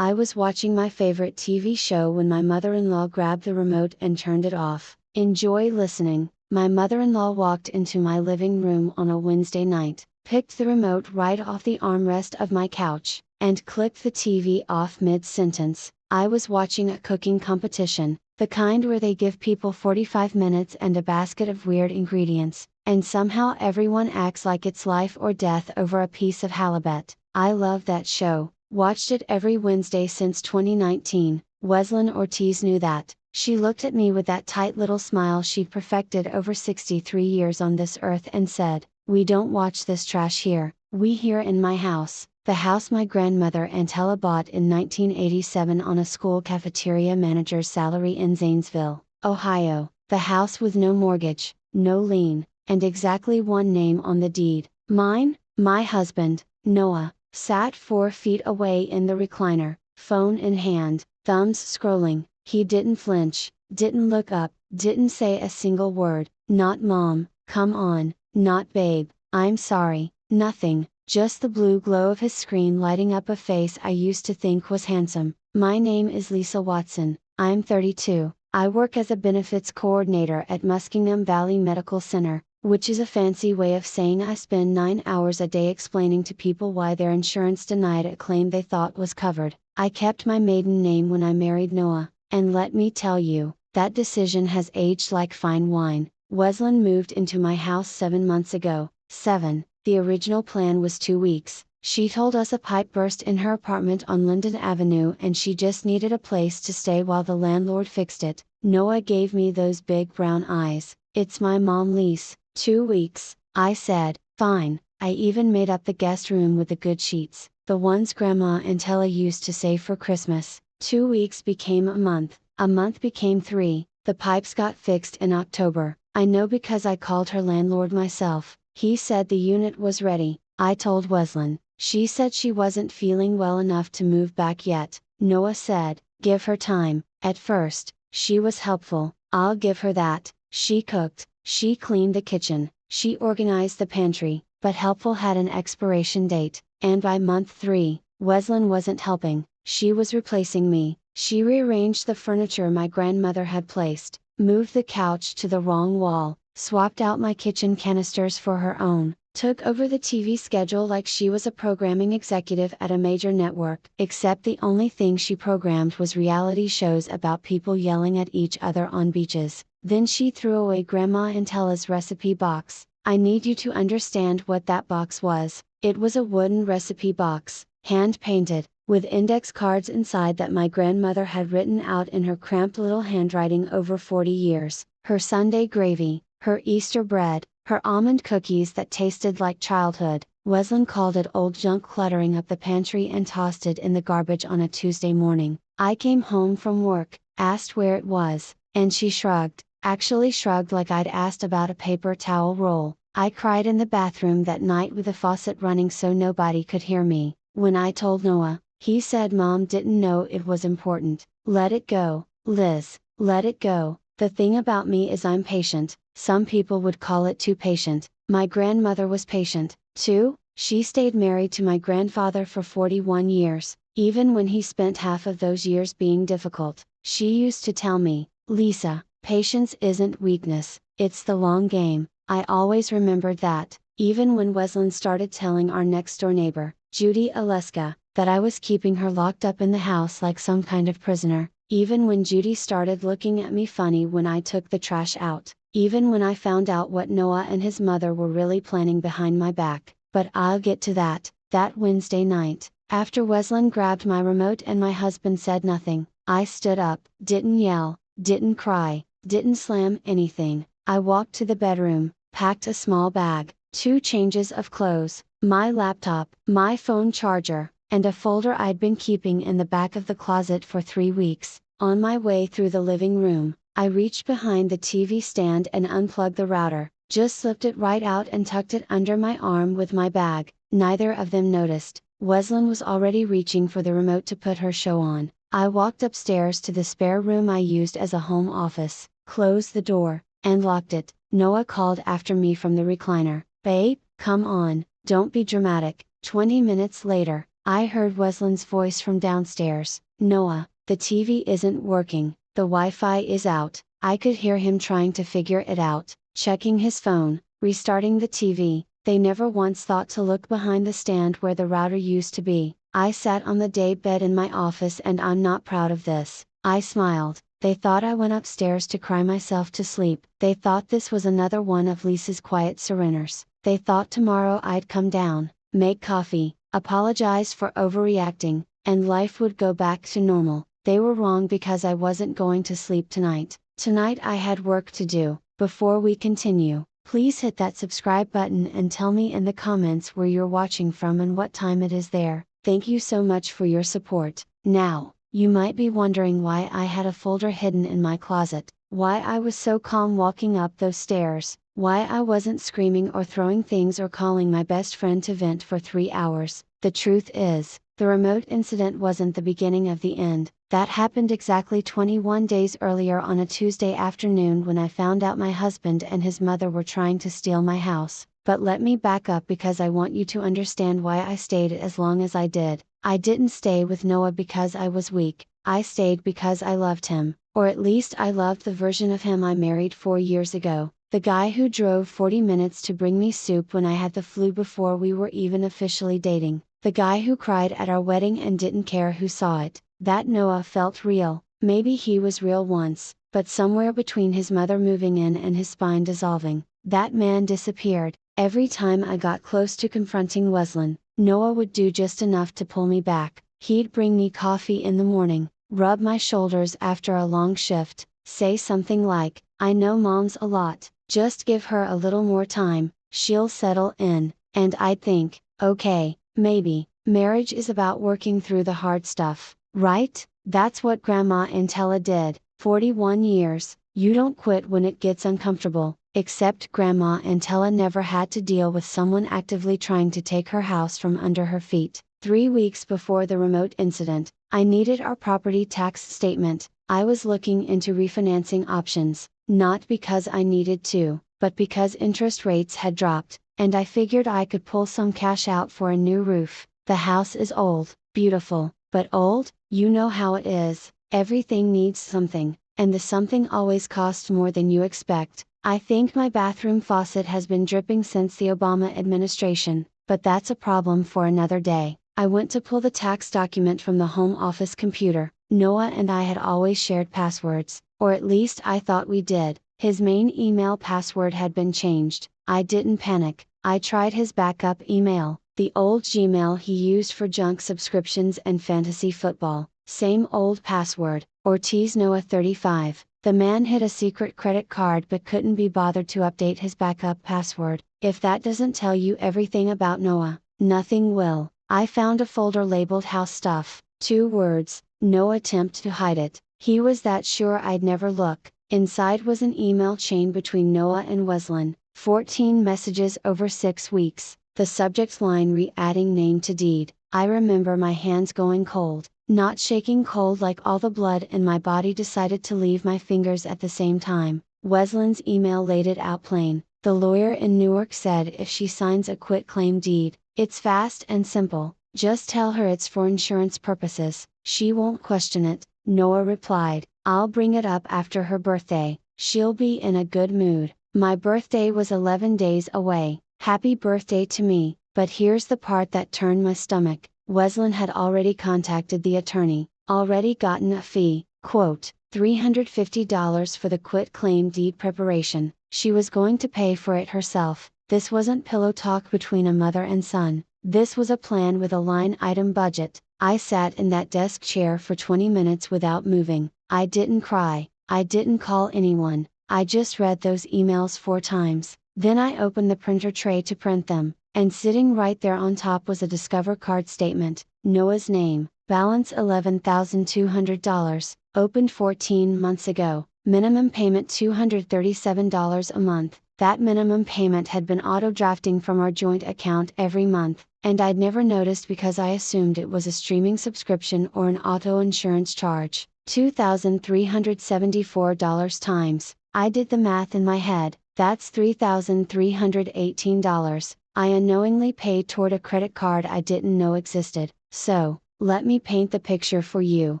I was watching my favorite TV show when my mother-in-law grabbed the remote and turned it off. Enjoy listening. My mother-in-law walked into my living room on a Wednesday night, picked the remote right off the armrest of my couch, and clicked the TV off mid-sentence. I was watching a cooking competition, the kind where they give people 45 minutes and a basket of weird ingredients, and somehow everyone acts like it's life or death over a piece of halibut. I love that show, watched it every Wednesday since 2019. Weslyn Ortiz knew that. She looked at me with that tight little smile she'd perfected over 63 years on this earth and said, "We don't watch this trash here, we here in my house." The house my grandmother Antella bought in 1987 on a school cafeteria manager's salary in Zanesville, Ohio. The house with no mortgage, no lien, and exactly one name on the deed, mine. My husband, Noah, sat 4 feet away in the recliner, phone in hand, thumbs scrolling. He didn't flinch, didn't look up, didn't say a single word, not mom, come on, not babe, I'm sorry, nothing, just the blue glow of his screen lighting up a face I used to think was handsome. My name is Lisa Watson, I'm 32, I work as a benefits coordinator at Muskingum Valley Medical Center, which is a fancy way of saying I spend 9 hours a day explaining to people why their insurance denied a claim they thought was covered. I kept my maiden name when I married Noah. And let me tell you, that decision has aged like fine wine. Weslyn moved into my house 7 months ago. 7, the original plan was 2 weeks. She told us a pipe burst in her apartment on Linden Avenue and she just needed a place to stay while the landlord fixed it. Noah gave me those big brown eyes. "It's my mom lease, 2 weeks," I said. "Fine." I even made up the guest room with the good sheets, the ones Grandma Antella used to save for Christmas. 2 weeks became a month became 3, the pipes got fixed in October. I know because I called her landlord myself. He said the unit was ready. I told Weslyn. She said she wasn't feeling well enough to move back yet. Noah said, "Give her time." At first, she was helpful, I'll give her that. She cooked, she cleaned the kitchen, she organized the pantry, but helpful had an expiration date, and by month 3, Weslyn wasn't helping. She was replacing me. She rearranged the furniture my grandmother had placed, moved the couch to the wrong wall, swapped out my kitchen canisters for her own, took over the TV schedule like she was a programming executive at a major network. Except the only thing she programmed was reality shows about people yelling at each other on beaches. Then she threw away Grandma Antella's recipe box. I need you to understand what that box was. It was a wooden recipe box, hand painted, with index cards inside that my grandmother had written out in her cramped little handwriting over 40 years. Her Sunday gravy, her Easter bread, her almond cookies that tasted like childhood. Weslyn called it old junk cluttering up the pantry and tossed it in the garbage on a Tuesday morning. I came home from work, asked where it was, and she shrugged, actually shrugged like I'd asked about a paper towel roll. I cried in the bathroom that night with the faucet running so nobody could hear me. When I told Noah, he said Mom didn't know it was important. Let it go, Liz, let it go. The thing about me is I'm patient. Some people would call it too patient. My grandmother was patient, too. She stayed married to my grandfather for 41 years, even when he spent half of those years being difficult. She used to tell me, "Lisa, patience isn't weakness, it's the long game." I always remembered that, even when Weslyn started telling our next door neighbor, Judy Aleska, that I was keeping her locked up in the house like some kind of prisoner, even when Judy started looking at me funny when I took the trash out, even when I found out what Noah and his mother were really planning behind my back. But I'll get to that. That Wednesday night, after Weslyn grabbed my remote and my husband said nothing, I stood up, didn't yell, didn't cry, didn't slam anything. I walked to the bedroom, packed a small bag, 2 changes of clothes, my laptop, my phone charger, and a folder I'd been keeping in the back of the closet for 3 weeks. On my way through the living room, I reached behind the TV stand and unplugged the router, just slipped it right out and tucked it under my arm with my bag. Neither of them noticed. Weslyn was already reaching for the remote to put her show on. I walked upstairs to the spare room I used as a home office, closed the door, and locked it. Noah called after me from the recliner, "Babe, come on, don't be dramatic." 20 minutes later, I heard Weslin's voice from downstairs. "Noah, the TV isn't working, the Wi-Fi is out." I could hear him trying to figure it out, checking his phone, restarting the TV. They never once thought to look behind the stand where the router used to be. I sat on the day bed in my office and I'm not proud of this. I smiled. They thought I went upstairs to cry myself to sleep. They thought this was another one of Lisa's quiet surrenders. They thought tomorrow I'd come down, make coffee, apologize for overreacting, and life would go back to normal. They were wrong because I wasn't going to sleep tonight. Tonight I had work to do. Before we continue, please hit that subscribe button and tell me in the comments where you're watching from and what time it is there. Thank you so much for your support. Now, you might be wondering why I had a folder hidden in my closet, why I was so calm walking up those stairs, why I wasn't screaming or throwing things or calling my best friend to vent for 3 hours. The truth is, the remote incident wasn't the beginning of the end. That happened exactly 21 days earlier on a Tuesday afternoon when I found out my husband and his mother were trying to steal my house. But let me back up because I want you to understand why I stayed as long as I did. I didn't stay with Noah because I was weak, I stayed because I loved him, or at least I loved the version of him I married 4 years ago. The guy who drove 40 minutes to bring me soup when I had the flu before we were even officially dating. The guy who cried at our wedding and didn't care who saw it. That Noah felt real. Maybe he was real once, but somewhere between his mother moving in and his spine dissolving, that man disappeared. Every time I got close to confronting Weslin, Noah would do just enough to pull me back. He'd bring me coffee in the morning, rub my shoulders after a long shift, say something like, "I know mom's a lot, just give her a little more time, she'll settle in," and I'd think, okay, maybe, marriage is about working through the hard stuff, right? That's what Grandma Intella did. 41 years, you don't quit when it gets uncomfortable. Except Grandma Intella never had to deal with someone actively trying to take her house from under her feet. 3 weeks before the remote incident, I needed our property tax statement. I was looking into refinancing options, not because I needed to, but because interest rates had dropped, and I figured I could pull some cash out for a new roof. The house is old, beautiful, but old, you know how it is. Everything needs something, and the something always costs more than you expect. I think my bathroom faucet has been dripping since the Obama administration, but that's a problem for another day. I went to pull the tax document from the home office computer. Noah and I had always shared passwords, or at least I thought we did. His main email password had been changed. I didn't panic. I tried his backup email, the old Gmail he used for junk subscriptions and fantasy football. Same old password, Ortiz Noah 35. The man hid a secret credit card but couldn't be bothered to update his backup password. If that doesn't tell you everything about Noah, nothing will. I found a folder labeled house stuff, 2 words, no attempt to hide it. He was that sure I'd never look. Inside was an email chain between Noah and Weslin, 14 messages over 6 weeks, the subject line re-adding name to deed. I remember my hands going cold, not shaking cold like all the blood in my body decided to leave my fingers at the same time. Weslin's email laid it out plain. The lawyer in Newark said if she signs a quitclaim deed, it's fast and simple, just tell her it's for insurance purposes, she won't question it. Noah replied, "I'll bring it up after her birthday, she'll be in a good mood." My birthday was 11 days away. Happy birthday to me. But here's the part that turned my stomach. Weslin had already contacted the attorney, already gotten a fee, quote, $350 for the quitclaim deed preparation. She was going to pay for it herself. This wasn't pillow talk between a mother and son. This was a plan with a line item budget. I sat in that desk chair for 20 minutes without moving. I didn't cry. I didn't call anyone. I just read those emails 4 times. Then I opened the printer tray to print them. And sitting right there on top was a Discover card statement, Noah's name, balance $11,200, opened 14 months ago, minimum payment $237 a month. That minimum payment had been auto-drafting from our joint account every month, and I'd never noticed because I assumed it was a streaming subscription or an auto insurance charge. $2,374 times, I did the math in my head, that's $3,318. I unknowingly paid toward a credit card I didn't know existed. So, let me paint the picture for you.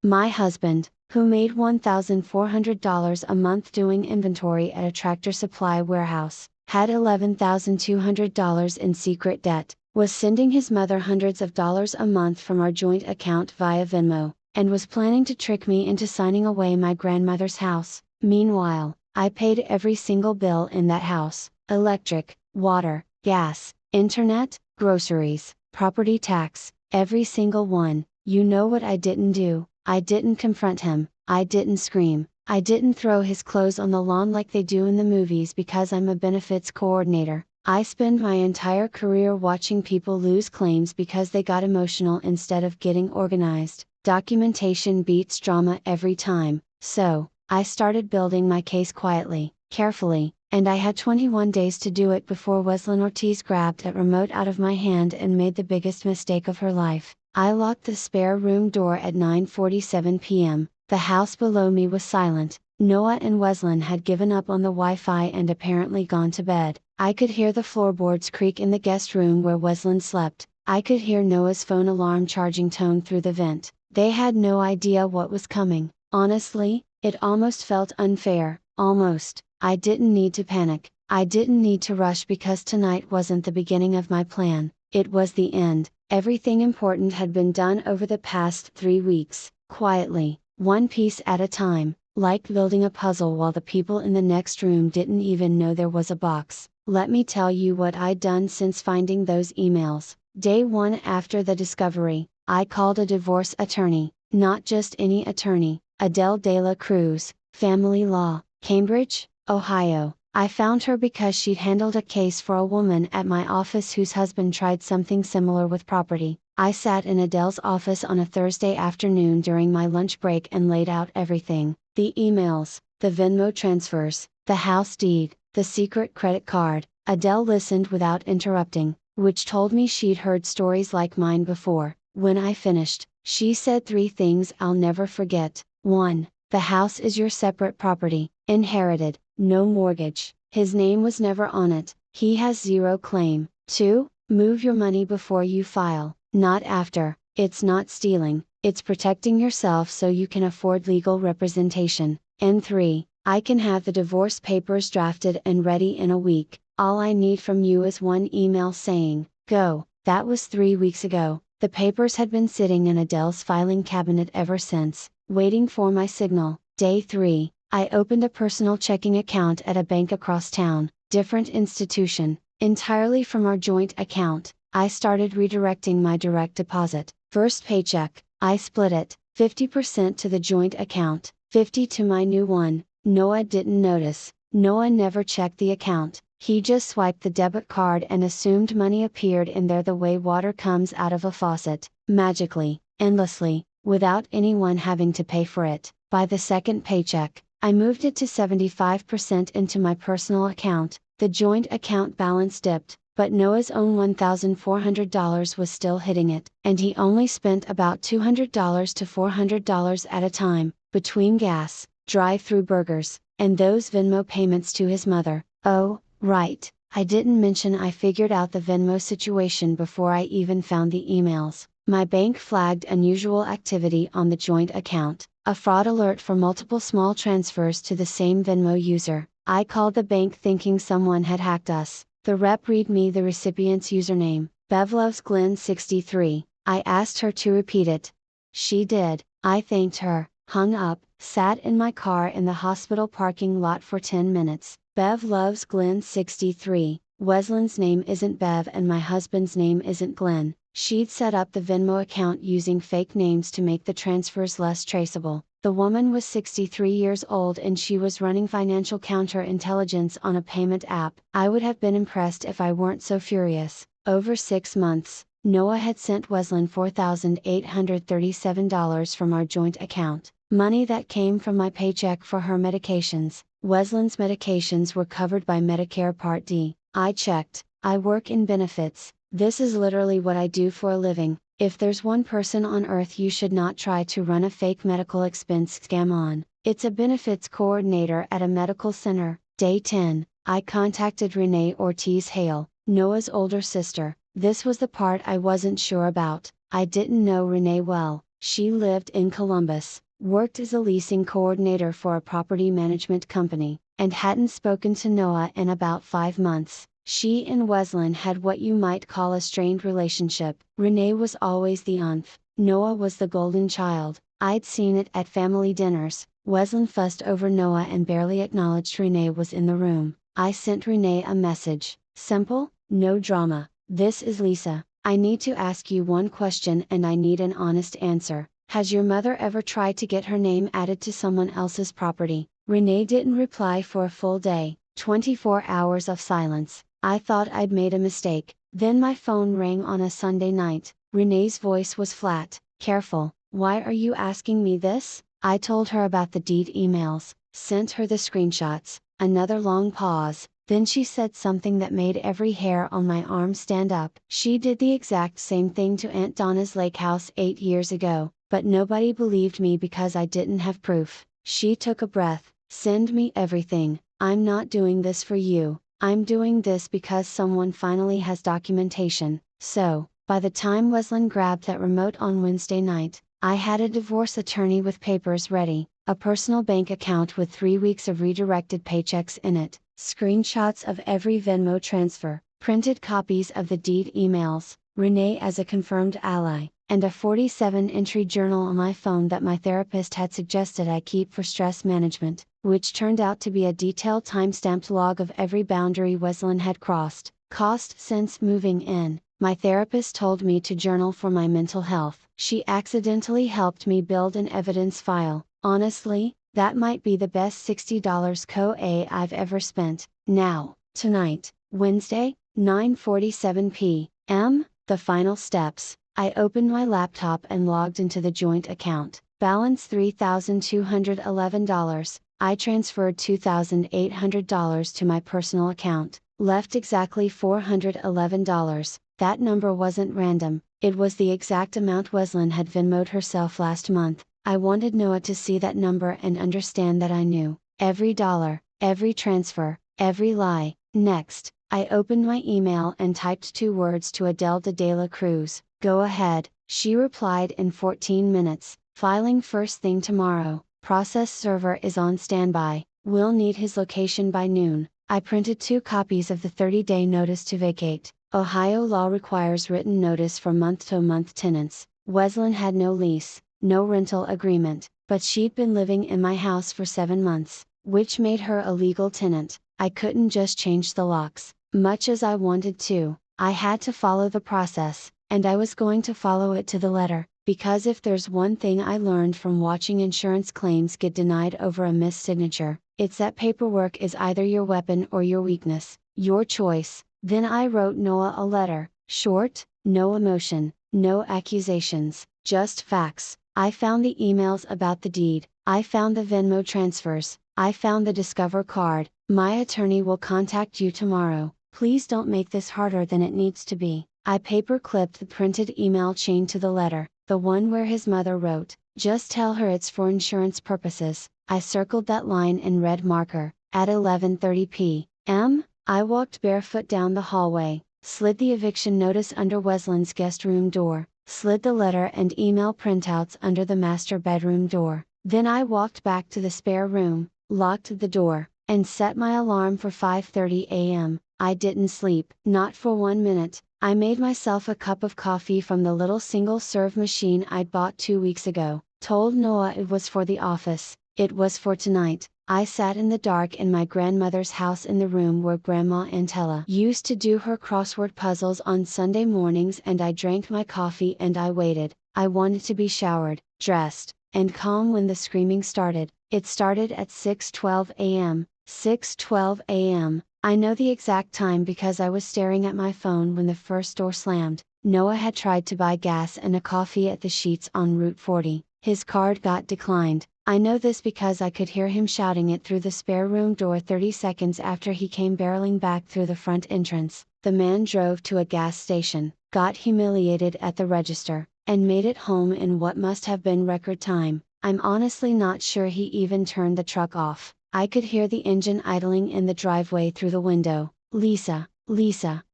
My husband, who made $1,400 a month doing inventory at a Tractor Supply warehouse, had $11,200 in secret debt, was sending his mother hundreds of dollars a month from our joint account via Venmo, and was planning to trick me into signing away my grandmother's house. Meanwhile, I paid every single bill in that house: electric, water, gas, internet, groceries, property tax, every single one. You know what I didn't do? I didn't confront him, I didn't scream, I didn't throw his clothes on the lawn like they do in the movies because I'm a benefits coordinator. I spend my entire career watching people lose claims because they got emotional instead of getting organized. Documentation beats drama every time, so, I started building my case quietly, carefully, and I had 21 days to do it before Weslyn Ortiz grabbed that remote out of my hand and made the biggest mistake of her life. I locked the spare room door at 9:47 p.m. The house below me was silent. Noah and Weslyn had given up on the Wi-Fi and apparently gone to bed. I could hear the floorboards creak in the guest room where Weslyn slept. I could hear Noah's phone alarm charging tone through the vent. They had no idea what was coming. Honestly, it almost felt unfair. Almost. I didn't need to panic. I didn't need to rush because tonight wasn't the beginning of my plan. It was the end. Everything important had been done over the past 3 weeks, quietly, one piece at a time, like building a puzzle while the people in the next room didn't even know there was a box. Let me tell you what I'd done since finding those emails. Day 1 after the discovery, I called a divorce attorney, not just any attorney, Adele de la Cruz, Family Law, Cambridge, Ohio. I found her because she'd handled a case for a woman at my office whose husband tried something similar with property. I sat in Adele's office on a Thursday afternoon during my lunch break and laid out everything: the emails, the Venmo transfers, the house deed, the secret credit card. Adele listened without interrupting, which told me she'd heard stories like mine before. When I finished, she said 3 things I'll never forget. 1. The house is your separate property, inherited, no mortgage. His name was never on it, he has 0 claim. 2. Move your money before you file, not after. It's not stealing, it's protecting yourself so you can afford legal representation. And 3. I can have the divorce papers drafted and ready in a week. All I need from you is one email saying, go. That was 3 weeks ago. The papers had been sitting in Adele's filing cabinet ever since, waiting for my signal. Day 3, I opened a personal checking account at a bank across town, different institution, entirely from our joint account. I started redirecting my direct deposit. First paycheck, I split it, 50% to the joint account, 50 to my new one. Noah didn't notice. Noah never checked the account. He just swiped the debit card and assumed money appeared in there the way water comes out of a faucet, magically, endlessly, without anyone having to pay for it. By the second paycheck, I moved it to 75% into my personal account. The joint account balance dipped, but Noah's own $1,400 was still hitting it, and he only spent about $200 to $400 at a time, between gas, drive-through burgers, and those Venmo payments to his mother. Oh, right, I didn't mention I figured out the Venmo situation before I even found the emails. My bank flagged unusual activity on the joint account, a fraud alert for multiple small transfers to the same Venmo user. I called the bank thinking someone had hacked us. The rep read me the recipient's username, BevLovesGlenn63. I asked her to repeat it. She did. I thanked her, hung up, sat in my car in the hospital parking lot for 10 minutes. Bev loves Glenn 63. Weslyn's name isn't Bev and my husband's name isn't Glenn. She'd set up the Venmo account using fake names to make the transfers less traceable. The woman was 63 years old and she was running financial counterintelligence on a payment app. I would have been impressed if I weren't so furious. Over 6 months, Noah had sent Weslyn $4,837 from our joint account, money that came from my paycheck for her medications. Weslyn's medications were covered by Medicare Part D. I checked. I work in benefits. This is literally what I do for a living. If there's one person on earth you should not try to run a fake medical expense scam on, it's a benefits coordinator at a medical center. Day 10, I contacted Renee Ortiz Hale, Noah's older sister. This was the part I wasn't sure about. I didn't know Renee well. She lived in Columbus, worked as a leasing coordinator for a property management company, and hadn't spoken to Noah in about 5 months. She and Wesleyan had what you might call a strained relationship. Renee was always the umph, Noah was the golden child. I'd seen it at family dinners. Wesleyan fussed over Noah and barely acknowledged Renee was in the room. I sent Renee a message. Simple, no drama. This is Lisa. I need to ask you one question and I need an honest answer. Has your mother ever tried to get her name added to someone else's property? Renee didn't reply for a full day, 24 hours of silence. I thought I'd made a mistake. Then my phone rang on a Sunday night. Renee's voice was flat. Careful, why are you asking me this? I told her about the deed emails, sent her the screenshots. Another long pause. Then she said something that made every hair on my arm stand up. She did the exact same thing to Aunt Donna's lake house 8 years ago, but nobody believed me because I didn't have proof. She took a breath. Send me everything. I'm not doing this for you. I'm doing this because someone finally has documentation. So, by the time Wesleyan grabbed that remote on Wednesday night, I had a divorce attorney with papers ready, a personal bank account with 3 weeks of redirected paychecks in it, screenshots of every Venmo transfer, printed copies of the deed emails, Renee as a confirmed ally, and a 47-entry journal on my phone that my therapist had suggested I keep for stress management, which turned out to be a detailed time-stamped log of every boundary Wesleyan had crossed. Cost since moving in. My therapist told me to journal for my mental health. She accidentally helped me build an evidence file. Honestly, that might be the best $60 I've ever spent. Now, tonight, Wednesday, 9:47 p.m., the final steps. I opened my laptop and logged into the joint account. Balance $3,211. I transferred $2,800 to my personal account, left exactly $411. That number wasn't random, it was the exact amount Wesleyan had Venmo'd herself last month. I wanted Noah to see that number and understand that I knew every dollar, every transfer, every lie. Next, I opened my email and typed 2 words to Adelda de la Cruz. Go ahead, she replied in 14 minutes. Filing first thing tomorrow. Process server is on standby. We'll need his location by noon. I printed 2 copies of the 30-day notice to vacate. Ohio law requires written notice for month-to-month tenants. Wesleyan had no lease, no rental agreement, but she'd been living in my house for 7 months, which made her a legal tenant. I couldn't just change the locks, much as I wanted to. I had to follow the process, and I was going to follow it to the letter, because if there's one thing I learned from watching insurance claims get denied over a missignature, it's that paperwork is either your weapon or your weakness, your choice. Then I wrote Noah a letter, short, no emotion, no accusations, just facts. I found the emails about the deed, I found the Venmo transfers, I found the Discover card. My attorney will contact you tomorrow. Please don't make this harder than it needs to be. I paper clipped the printed email chain to the letter, the one where his mother wrote, just tell her it's for insurance purposes. I circled that line in red marker. At 11:30 p.m., I walked barefoot down the hallway, slid the eviction notice under Wesleyan's guest room door, slid the letter and email printouts under the master bedroom door. Then I walked back to the spare room, locked the door, and set my alarm for 5:30 a.m. I didn't sleep. Not for 1 minute. I made myself a cup of coffee from the little single-serve machine I'd bought 2 weeks ago, told Noah it was for the office, it was for tonight. I sat in the dark in my grandmother's house in the room where Grandma Antella used to do her crossword puzzles on Sunday mornings, and I drank my coffee and I waited. I wanted to be showered, dressed, and calm when the screaming started. It started at 6:12 a.m. 6:12 a.m. I know the exact time because I was staring at my phone when the first door slammed. Noah had tried to buy gas and a coffee at the Sheetz on Route 40. His card got declined. I know this because I could hear him shouting it through the spare room door 30 seconds after he came barreling back through the front entrance. The man drove to a gas station, got humiliated at the register, and made it home in what must have been record time. I'm honestly not sure he even turned the truck off. I could hear the engine idling in the driveway through the window. Lisa,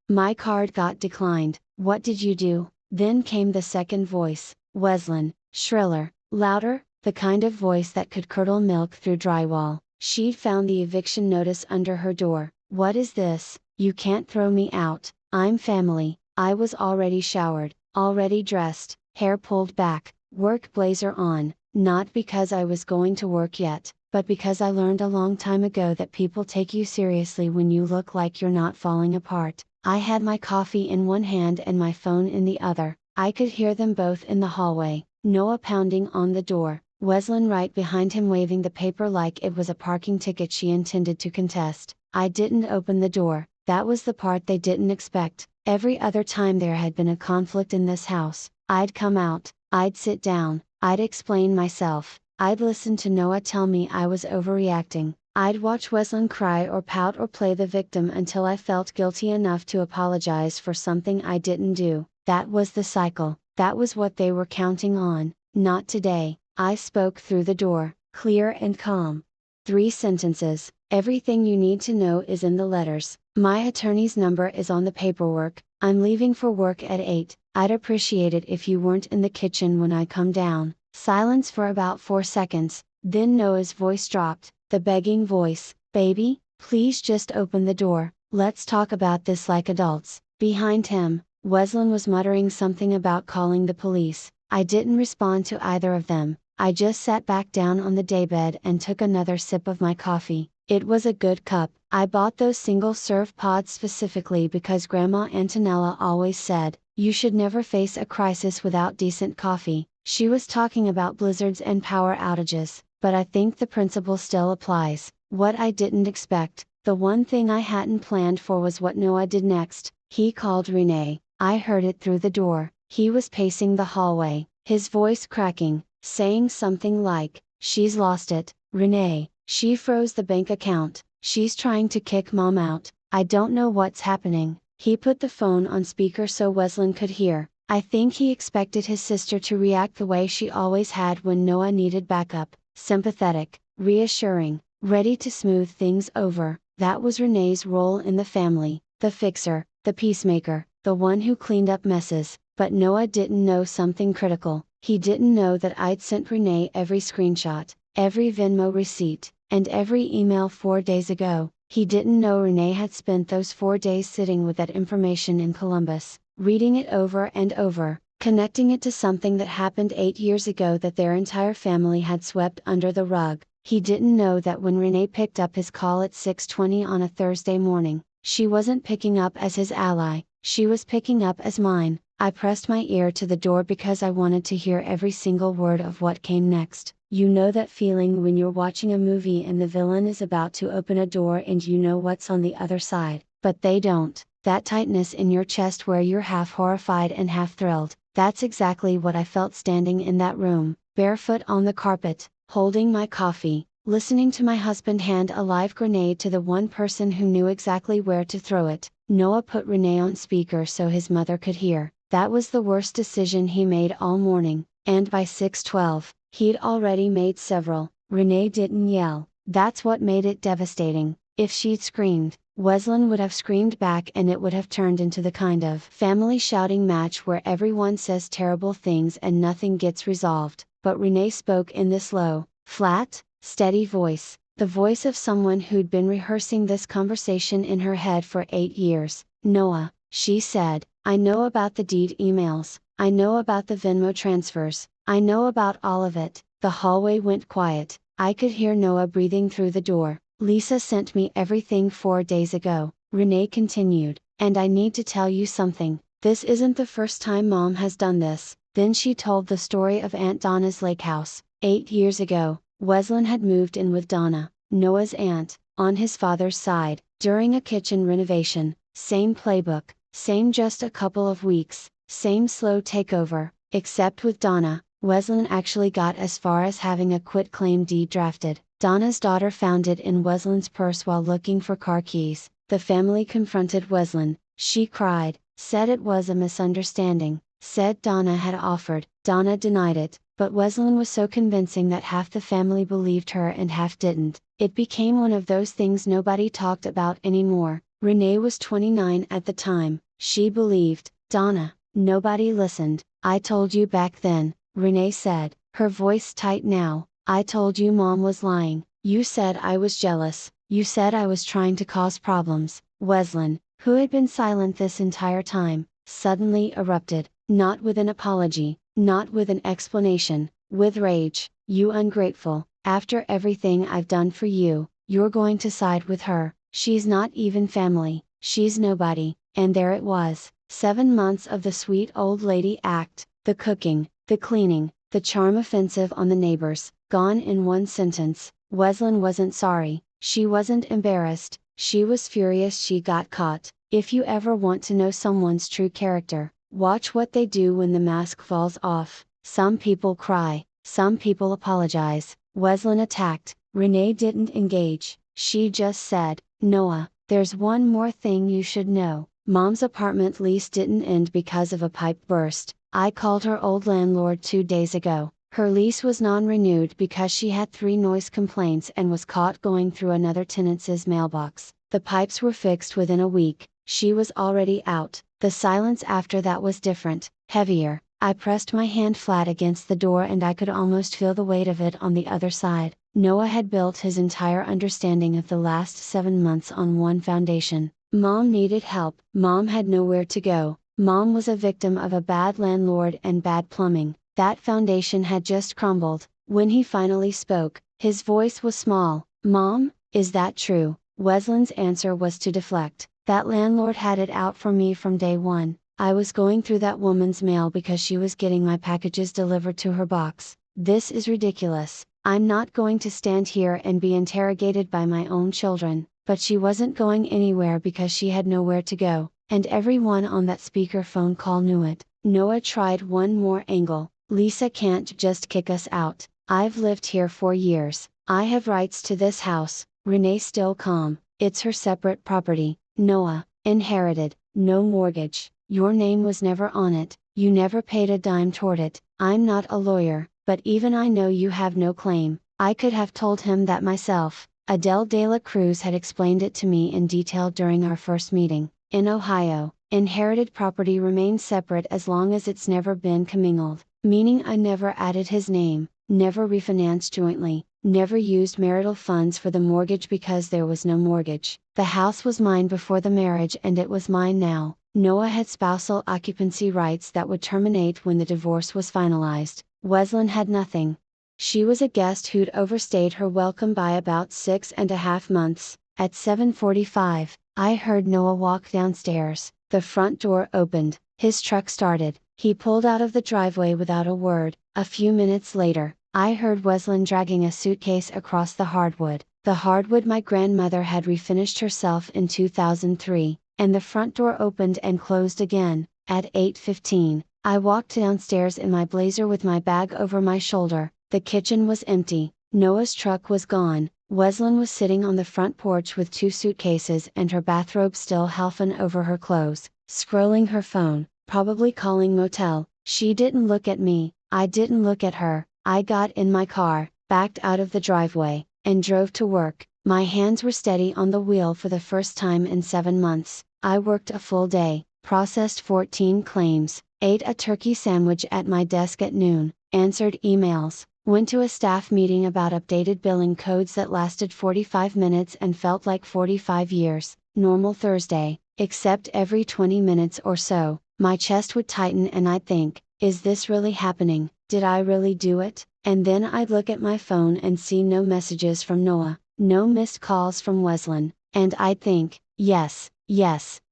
my card got declined. What did you do? Then came the second voice, Weslin, shriller, louder, the kind of voice that could curdle milk through drywall. She'd found the eviction notice under her door. "What is this? You can't throw me out, I'm family." I was already showered, already dressed, hair pulled back, work blazer on, not because I was going to work yet, but because I learned a long time ago that people take you seriously when you look like you're not falling apart. I had my coffee in one hand and my phone in the other. I could hear them both in the hallway, Noah pounding on the door, Weslin right behind him waving the paper like it was a parking ticket she intended to contest. I didn't open the door, that was the part they didn't expect. Every other time there had been a conflict in this house, I'd come out, I'd sit down, I'd explain myself, I'd listen to Noah tell me I was overreacting, I'd watch Weslin cry or pout or play the victim until I felt guilty enough to apologize for something I didn't do. That was the cycle, that was what they were counting on. Not today. I spoke through the door, clear and calm. 3 sentences, everything you need to know is in the letters. My attorney's number is on the paperwork. I'm leaving for work at 8. I'd appreciate it if you weren't in the kitchen when I come down. Silence for about 4 seconds, then Noah's voice dropped, the begging voice, "Baby, please just open the door, let's talk about this like adults." Behind him, Weslin was muttering something about calling the police. I didn't respond to either of them. I just sat back down on the daybed and took another sip of my coffee. It was a good cup. I bought those single serve pods specifically because Grandma Antonella always said, "You should never face a crisis without decent coffee." She was talking about blizzards and power outages, but I think the principle still applies. What I didn't expect, the one thing I hadn't planned for, was what Noah did next. He called Renee. I heard it through the door. He was pacing the hallway, his voice cracking, saying something like, "She's lost it, Renee, she froze the bank account, she's trying to kick Mom out, I don't know what's happening." He put the phone on speaker so Weslin could hear. I think he expected his sister to react the way she always had when Noah needed backup, sympathetic, reassuring, ready to smooth things over. That was Renee's role in the family, the fixer, the peacemaker, the one who cleaned up messes. But Noah didn't know something critical. He didn't know that I'd sent Renee every screenshot, every Venmo receipt, and every email 4 days ago. He didn't know Renee had spent those 4 days sitting with that information in Columbus, reading it over and over, connecting it to something that happened 8 years ago that their entire family had swept under the rug. He didn't know that when Renee picked up his call at 6:20 on a Thursday morning, she wasn't picking up as his ally, she was picking up as mine. I pressed my ear to the door because I wanted to hear every single word of what came next. You know that feeling when you're watching a movie and the villain is about to open a door and you know what's on the other side, but they don't. That tightness in your chest where you're half horrified and half thrilled. That's exactly what I felt standing in that room, barefoot on the carpet, holding my coffee, listening to my husband hand a live grenade to the one person who knew exactly where to throw it. Noah put Renee on speaker so his mother could hear. That was the worst decision he made all morning, and by 6:12, he'd already made several. Renee didn't yell. That's what made it devastating. If she'd screamed, Weslin would have screamed back and it would have turned into the kind of family shouting match where everyone says terrible things and nothing gets resolved. But Renee spoke in this low, flat, steady voice, the voice of someone who'd been rehearsing this conversation in her head for 8 years. "Noah," she said, "I know about the deed emails, I know about the Venmo transfers, I know about all of it." The hallway went quiet. I could hear Noah breathing through the door. "Lisa sent me everything 4 days ago," Renee continued, "and I need to tell you something. This isn't the first time Mom has done this." Then she told the story of Aunt Donna's lake house. 8 years ago, Weslin had moved in with Donna, Noah's aunt, on his father's side, during a kitchen renovation. Same playbook, same just a couple of weeks, same slow takeover, except with Donna, Weslin actually got as far as having a quitclaim deed drafted. Donna's daughter found it in Weslin's purse while looking for car keys. The family confronted Weslin. She cried, said it was a misunderstanding, said Donna had offered. Donna denied it, but Weslin was so convincing that half the family believed her and half didn't. It became one of those things nobody talked about anymore. Renee was 29 at the time. She believed, Donna, Nobody listened. I told you back then, Renee said, her voice tight now. I told you Mom was lying. You said I was jealous. You said I was trying to cause problems. Weslin, who had been silent this entire time, suddenly erupted, not with an apology, not with an explanation, with rage. You ungrateful, after everything I've done for you, you're going to side with her. She's not even family, she's nobody. And there it was, 7 months of the sweet old lady act, the cooking, the cleaning, the charm offensive on the neighbors, gone in one sentence. Weslin wasn't sorry, she wasn't embarrassed, she was furious she got caught. If you ever want to know someone's true character, watch what they do when the mask falls off. Some people cry, some people apologize. Weslin attacked, Renee didn't engage, she just said, Noah, there's one more thing you should know. Mom's apartment lease didn't end because of a pipe burst. I called her old landlord 2 days ago. Her lease was non-renewed because she had 3 noise complaints and was caught going through another tenant's mailbox. The pipes were fixed within a week. She was already out. The silence after that was different, heavier. I pressed my hand flat against the door and I could almost feel the weight of it on the other side. Noah had built his entire understanding of the last 7 months on one foundation. Mom needed help. Mom had nowhere to go. Mom was a victim of a bad landlord and bad plumbing. That foundation had just crumbled. When he finally spoke, his voice was small. Mom, is that true? Weslin's answer was to deflect. That landlord had it out for me from day one. I was going through that woman's mail because she was getting my packages delivered to her box. This is ridiculous. I'm not going to stand here and be interrogated by my own children. But she wasn't going anywhere because she had nowhere to go, and everyone on that speakerphone call knew it. Noah tried one more angle. Lisa can't just kick us out. I've lived here 4 years. I have rights to this house. Renee still calm. It's her separate property. Noah, inherited, no mortgage. Your name was never on it. You never paid a dime toward it. I'm not a lawyer, but even I know you have no claim. I could have told him that myself. Adele de la Cruz had explained it to me in detail during our first meeting. In Ohio, inherited property remains separate as long as it's never been commingled, meaning I never added his name, never refinanced jointly, never used marital funds for the mortgage because there was no mortgage. The house was mine before the marriage and it was mine now. Noah had spousal occupancy rights that would terminate when the divorce was finalized. Weslin had nothing. She was a guest who'd overstayed her welcome by about 6.5 months. At 7:45, I heard Noah walk downstairs. The front door opened, his truck started, he pulled out of the driveway without a word. A few minutes later, I heard Weslin dragging a suitcase across the hardwood. The hardwood my grandmother had refinished herself in 2003, and the front door opened and closed again. At 8:15, I walked downstairs in my blazer with my bag over my shoulder. The kitchen was empty, Noah's truck was gone, Weslin was sitting on the front porch with 2 suitcases and her bathrobe still halfin over her clothes, scrolling her phone, probably calling motel. She didn't look at me, I didn't look at her. I got in my car, backed out of the driveway, and drove to work. My hands were steady on the wheel for the first time in 7 months. I worked a full day, processed 14 claims, ate a turkey sandwich at my desk at noon, answered emails, went to a staff meeting about updated billing codes that lasted 45 minutes and felt like 45 years. Normal Thursday, except every 20 minutes or so, my chest would tighten and I'd think, is this really happening? Did I really do it? And then I'd look at my phone and see no messages from Noah, no missed calls from Weslin, and I'd think, yes,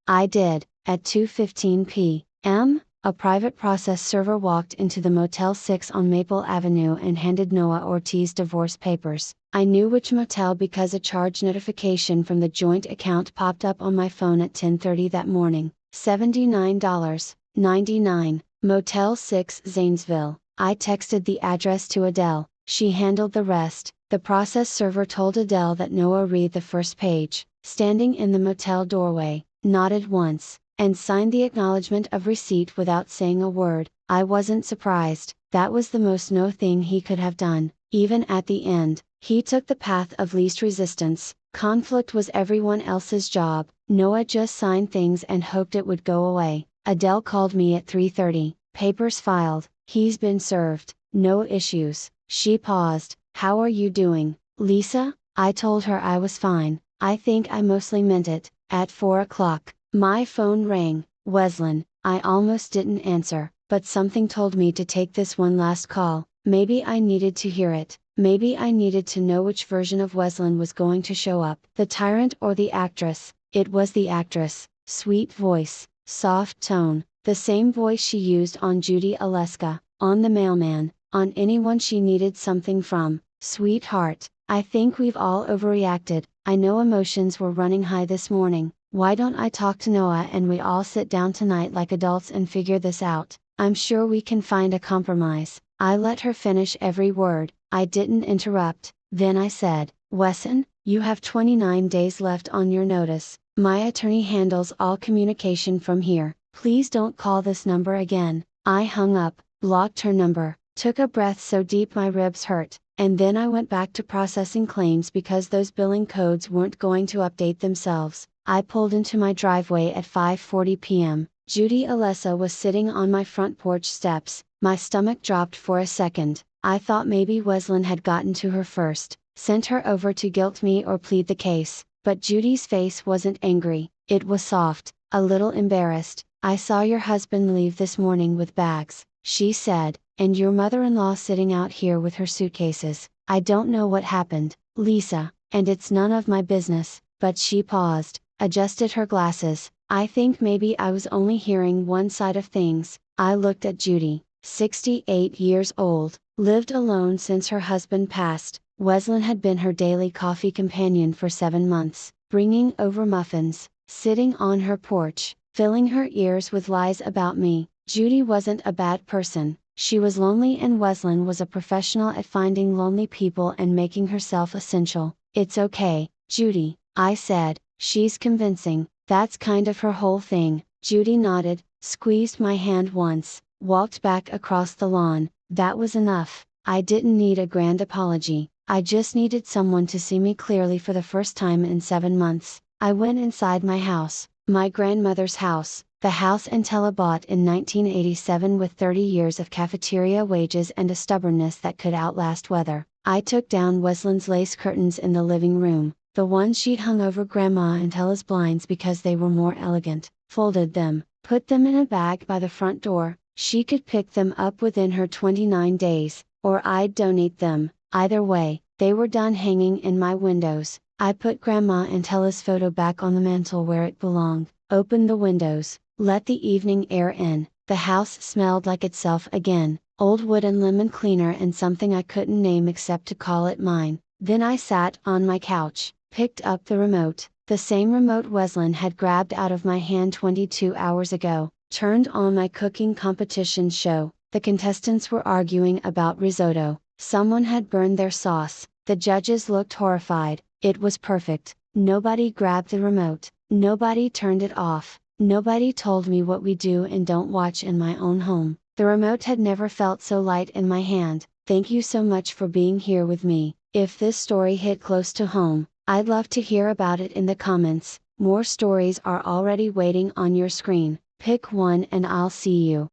I did. At 2:15 p.m., a private process server walked into the Motel 6 on Maple Avenue and handed Noah Ortiz divorce papers. I knew which motel because a charge notification from the joint account popped up on my phone at 10:30 that morning. $79.99, Motel 6 Zanesville. I texted the address to Adele, she handled the rest. The process server told Adele that Noah read the first page, standing in the motel doorway, nodded once, and signed the acknowledgement of receipt without saying a word. I wasn't surprised, that was the most no thing he could have done. Even at the end, he took the path of least resistance. Conflict was everyone else's job. Noah just signed things and hoped it would go away. Adele called me at 3:30, papers filed, he's been served, no issues. She paused, how are you doing, Lisa? I told her I was fine, I think I mostly meant it. At 4 o'clock, my phone rang, Weslin, I almost didn't answer, but something told me to take this one last call. Maybe I needed to hear it, maybe I needed to know which version of Weslin was going to show up. The tyrant or the actress. It was the actress, sweet voice, soft tone, the same voice she used on Judy Aleska, on the mailman, on anyone she needed something from. Sweetheart, I think we've all overreacted, I know emotions were running high this morning, why don't I talk to Noah and we all sit down tonight like adults and figure this out? I'm sure we can find a compromise. I let her finish every word, I didn't interrupt. Then I said, Wesson, you have 29 days left on your notice. My attorney handles all communication from here. Please don't call this number again. I hung up, blocked her number, took a breath so deep my ribs hurt, and then I went back to processing claims because those billing codes weren't going to update themselves. I pulled into my driveway at 5:40 p.m. Judy Alessa was sitting on my front porch steps. My stomach dropped for a second. I thought maybe Weslin had gotten to her first, sent her over to guilt me or plead the case, but Judy's face wasn't angry, it was soft, a little embarrassed. I saw your husband leave this morning with bags, she said, and your mother-in-law sitting out here with her suitcases. I don't know what happened, Lisa, and it's none of my business, but she paused, adjusted her glasses. I think maybe I was only hearing one side of things. I looked at Judy, 68 years old, lived alone since her husband passed. Weslin had been her daily coffee companion for 7 months, bringing over muffins, sitting on her porch, filling her ears with lies about me. Judy wasn't a bad person, she was lonely and Weslin was a professional at finding lonely people and making herself essential. It's okay, Judy, I said, she's convincing, that's kind of her whole thing. Judy nodded, squeezed my hand once, walked back across the lawn. That was enough. I didn't need a grand apology, I just needed someone to see me clearly for the first time in 7 months. I went inside my house, my grandmother's house, the house Antella bought in 1987 with 30 years of cafeteria wages and a stubbornness that could outlast weather. I took down Weslin's lace curtains in the living room, the ones she'd hung over Grandma Antella's blinds because they were more elegant, folded them, put them in a bag by the front door. She could pick them up within her 29 days, or I'd donate them. Either way, they were done hanging in my windows. I put Grandma Antella's photo back on the mantle where it belonged, opened the windows, let the evening air in. The house smelled like itself again, old wood and lemon cleaner and something I couldn't name except to call it mine. Then I sat on my couch, picked up the remote, the same remote Weslin had grabbed out of my hand 22 hours ago, turned on my cooking competition show. The contestants were arguing about risotto. Someone had burned their sauce. The judges looked horrified. It was perfect. Nobody grabbed the remote. Nobody turned it off. Nobody told me what we do and don't watch in my own home. The remote had never felt so light in my hand. Thank you so much for being here with me. If this story hit close to home, I'd love to hear about it in the comments. More stories are already waiting on your screen. Pick one and I'll see you.